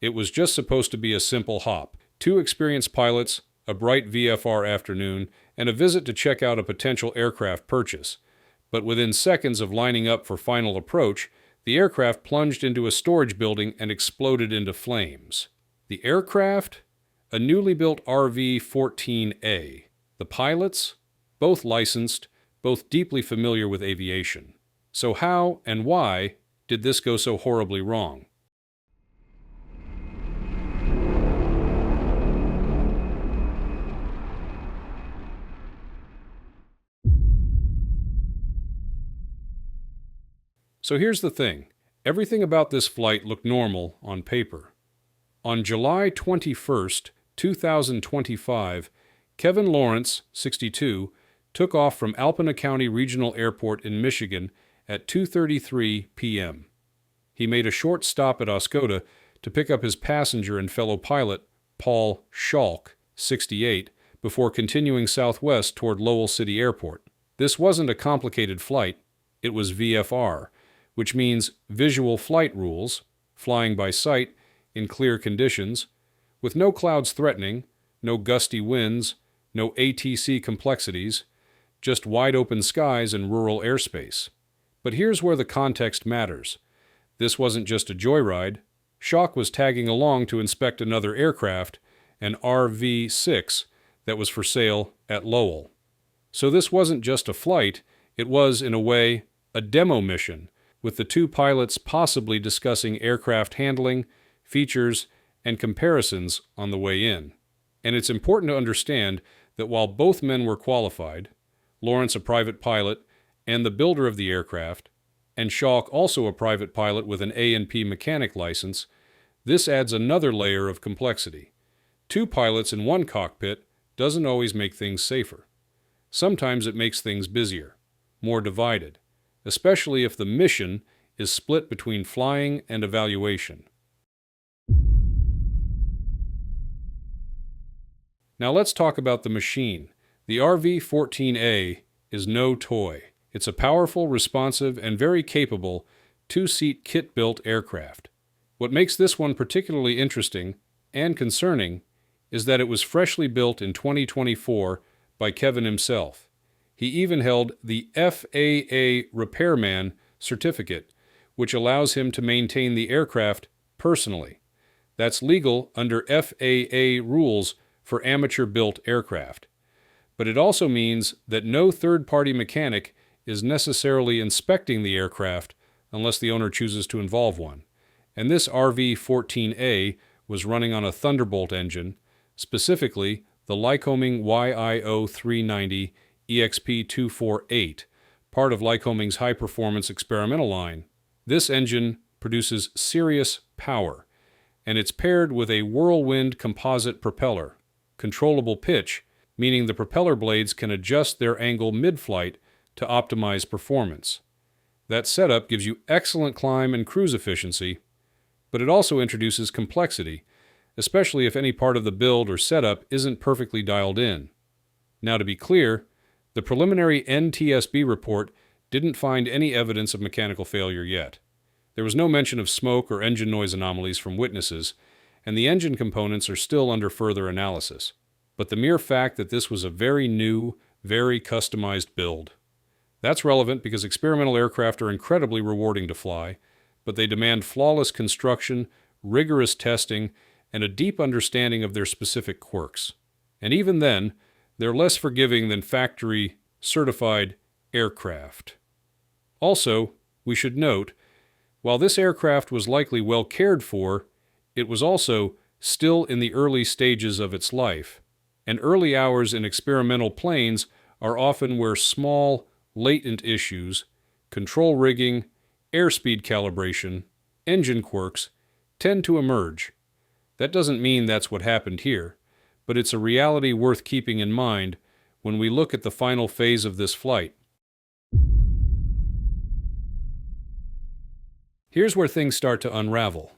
It was just supposed to be a simple hop. 2 experienced pilots, a bright VFR afternoon, and a visit to check out a potential aircraft purchase. But within seconds of lining up for final approach, the aircraft plunged into a storage building and exploded into flames. The aircraft? A newly built RV-14A. The pilots? Both licensed, both deeply familiar with aviation. So how and why did this go so horribly wrong? So here's the thing. Everything about this flight looked normal on paper. On July 21st, 2025, Kevin Lawrence, 62, took off from Alpena County Regional Airport in Michigan at 2:33 p.m. He made a short stop at Oscoda to pick up his passenger and fellow pilot, Paul Shalk, 68, before continuing southwest toward Lowell City Airport. This wasn't a complicated flight. It was VFR, which means visual flight rules, flying by sight in clear conditions, with no clouds threatening, no gusty winds, no ATC complexities, just wide-open skies and rural airspace. But here's where the context matters. This wasn't just a joyride. Shalk was tagging along to inspect another aircraft, an RV-6, that was for sale at Lowell. So this wasn't just a flight, it was, in a way, a demo mission, with the 2 pilots possibly discussing aircraft handling, features, and comparisons on the way in. And it's important to understand that while both men were qualified, Lawrence a private pilot and the builder of the aircraft, and Shalk also a private pilot with an A&P mechanic license, this adds another layer of complexity. 2 pilots in one cockpit doesn't always make things safer. Sometimes it makes things busier, more divided, especially if the mission is split between flying and evaluation. Now let's talk about the machine. The RV-14A is no toy. It's a powerful, responsive, and very capable 2-seat kit-built aircraft. What makes this one particularly interesting and concerning is that it was freshly built in 2024 by Kevin himself. He even held the FAA Repairman certificate, which allows him to maintain the aircraft personally. That's legal under FAA rules for amateur-built aircraft. But it also means that no third-party mechanic is necessarily inspecting the aircraft unless the owner chooses to involve one. And this RV-14A was running on a Thunderbolt engine, specifically the Lycoming YIO-390 EXP-248, part of Lycoming's high-performance experimental line. This engine produces serious power, and it's paired with a whirlwind composite propeller, controllable pitch, meaning the propeller blades can adjust their angle mid-flight to optimize performance. That setup gives you excellent climb and cruise efficiency, but it also introduces complexity, especially if any part of the build or setup isn't perfectly dialed in. Now, to be clear, the preliminary NTSB report didn't find any evidence of mechanical failure yet. There was no mention of smoke or engine noise anomalies from witnesses, and the engine components are still under further analysis. But the mere fact that this was a very new, very customized build. That's relevant because experimental aircraft are incredibly rewarding to fly, but they demand flawless construction, rigorous testing, and a deep understanding of their specific quirks. And even then, they're less forgiving than factory-certified aircraft. Also, we should note, while this aircraft was likely well cared for, it was also still in the early stages of its life, and early hours in experimental planes are often where small, latent issues, control rigging, airspeed calibration, engine quirks, tend to emerge. That doesn't mean that's what happened here, but it's a reality worth keeping in mind when we look at the final phase of this flight. Here's where things start to unravel,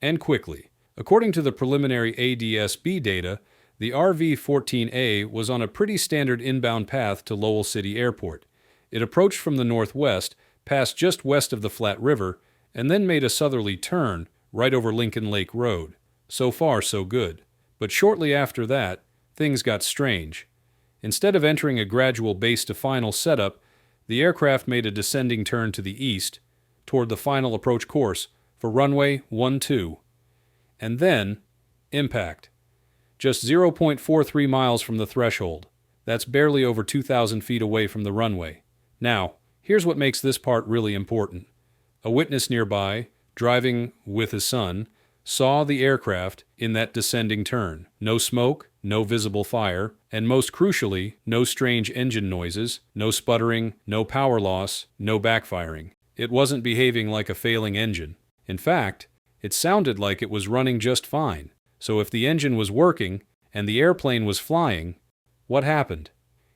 and quickly. According to the preliminary ADS-B data, the RV-14A was on a pretty standard inbound path to Lowell City Airport. It approached from the northwest, passed just west of the Flat River, and then made a southerly turn right over Lincoln Lake Road. So far, so good. But shortly after that, things got strange. Instead of entering a gradual base to final setup, the aircraft made a descending turn to the east, toward the final approach course for runway 12. And then, impact. Just 0.43 miles from the threshold. That's barely over 2,000 feet away from the runway. Now, here's what makes this part really important. A witness nearby, driving with his son, saw the aircraft in that descending turn. No smoke, no visible fire, and most crucially, no strange engine noises, no sputtering, no power loss, no backfiring. It wasn't behaving like a failing engine. In fact, it sounded like it was running just fine. So if the engine was working and the airplane was flying, what happened?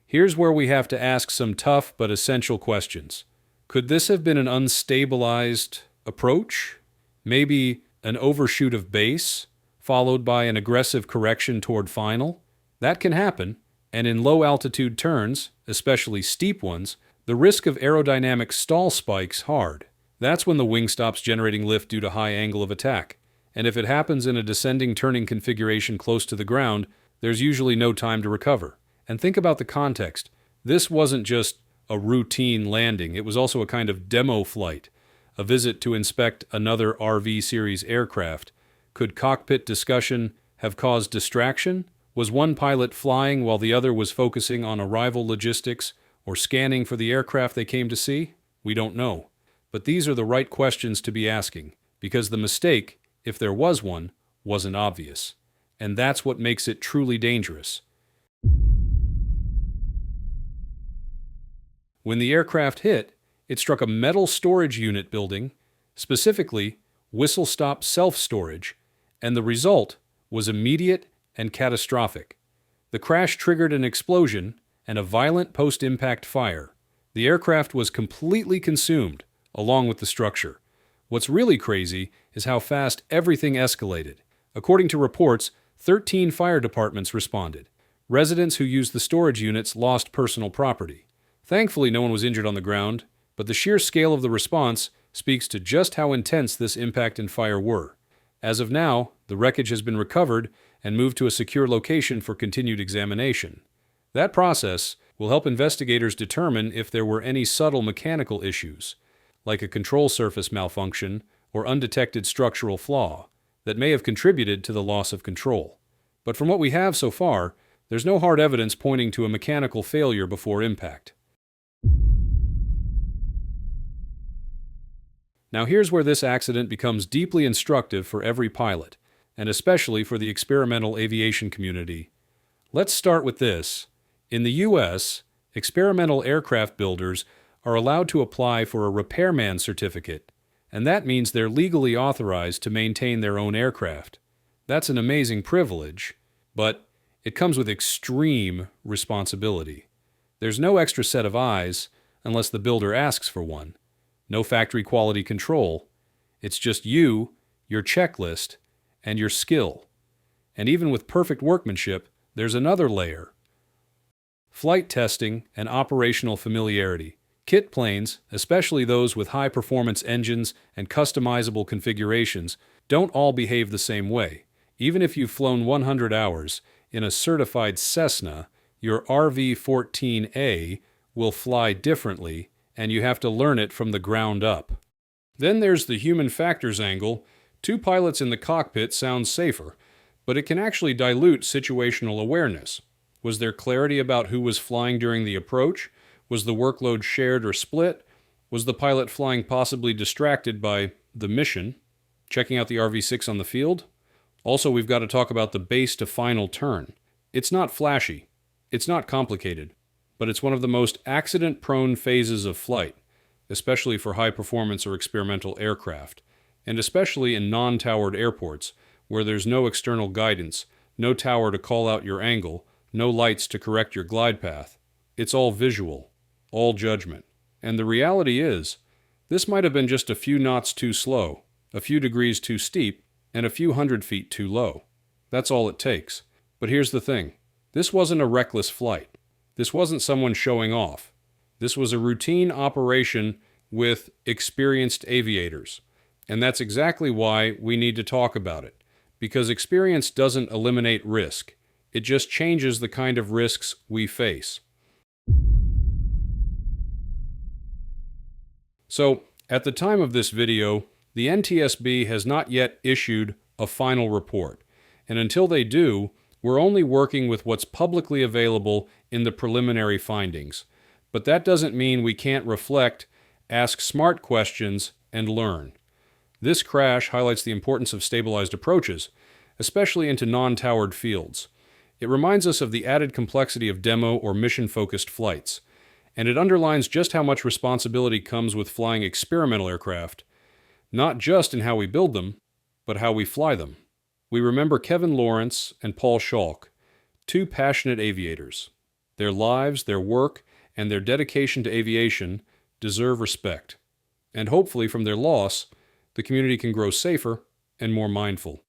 Here's where we have to ask some tough but essential questions. Could this have been an unstabilized approach? Maybe an overshoot of base, followed by an aggressive correction toward final? That can happen, and in low-altitude turns, especially steep ones, the risk of aerodynamic stall spikes hard. That's when the wing stops generating lift due to high angle of attack. And if it happens in a descending turning configuration close to the ground, there's usually no time to recover. And think about the context. This wasn't just a routine landing, it was also a kind of demo flight, a visit to inspect another RV series aircraft. Could cockpit discussion have caused distraction? Was one pilot flying while the other was focusing on arrival logistics or scanning for the aircraft they came to see? We don't know. But these are the right questions to be asking, because the mistake, if there was one, wasn't obvious. And that's what makes it truly dangerous. When the aircraft hit, it struck a metal storage unit building, specifically whistle-stop self-storage, and the result was immediate and catastrophic. The crash triggered an explosion and a violent post-impact fire. The aircraft was completely consumed, along with the structure. What's really crazy is how fast everything escalated. According to reports, 13 fire departments responded. Residents who used the storage units lost personal property. Thankfully, no one was injured on the ground, but the sheer scale of the response speaks to just how intense this impact and fire were. As of now, the wreckage has been recovered and moved to a secure location for continued examination. That process will help investigators determine if there were any subtle mechanical issues, like a control surface malfunction or undetected structural flaw, that may have contributed to the loss of control. But from what we have so far, there's no hard evidence pointing to a mechanical failure before impact. Now here's where this accident becomes deeply instructive for every pilot, and especially for the experimental aviation community. Let's start with this. In the U.S., experimental aircraft builders are allowed to apply for a repairman certificate, and that means they're legally authorized to maintain their own aircraft. That's an amazing privilege, but it comes with extreme responsibility. There's no extra set of eyes unless the builder asks for one. No factory quality control. It's just you, your checklist, and your skill. And even with perfect workmanship, there's another layer. Flight testing and operational familiarity. Kit planes, especially those with high-performance engines and customizable configurations, don't all behave the same way. Even if you've flown 100 hours in a certified Cessna, your RV-14A will fly differently, and you have to learn it from the ground up. Then there's the human factors angle. Two pilots in the cockpit sounds safer, but it can actually dilute situational awareness. Was there clarity about who was flying during the approach? Was the workload shared or split? Was the pilot flying possibly distracted by the mission, checking out the RV-6 on the field? Also, we've got to talk about the base to final turn. It's not flashy. It's not complicated. But it's one of the most accident-prone phases of flight, especially for high-performance or experimental aircraft, and especially in non-towered airports, where there's no external guidance, no tower to call out your angle, no lights to correct your glide path. It's all visual, all judgment. And the reality is, this might have been just a few knots too slow, a few degrees too steep, and a few 100 feet too low. That's all it takes. But here's the thing. This wasn't a reckless flight. This wasn't someone showing off. This was a routine operation with experienced aviators. And that's exactly why we need to talk about it. because experience doesn't eliminate risk. It just changes the kind of risks we face. So, at the time of this video, the NTSB has not yet issued a final report, and until they do, we're only working with what's publicly available in the preliminary findings. But that doesn't mean we can't reflect, ask smart questions, and learn. This crash highlights the importance of stabilized approaches, especially into non-towered fields. It reminds us of the added complexity of demo or mission-focused flights, and it underlines just how much responsibility comes with flying experimental aircraft, not just in how we build them, but how we fly them. We remember Kevin Lawrence and Paul Shalk, two passionate aviators. Their lives, their work, and their dedication to aviation deserve respect. And hopefully from their loss, the community can grow safer and more mindful.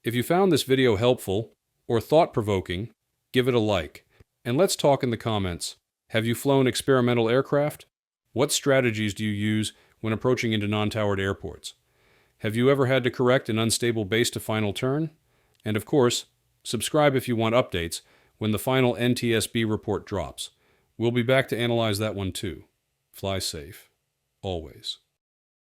If you found this video helpful or thought-provoking, give it a like. And let's talk in the comments. Have you flown experimental aircraft? What strategies do you use when approaching into non-towered airports? Have you ever had to correct an unstable base to final turn? And of course, subscribe if you want updates when the final NTSB report drops. We'll be back to analyze that one too. Fly safe. Always.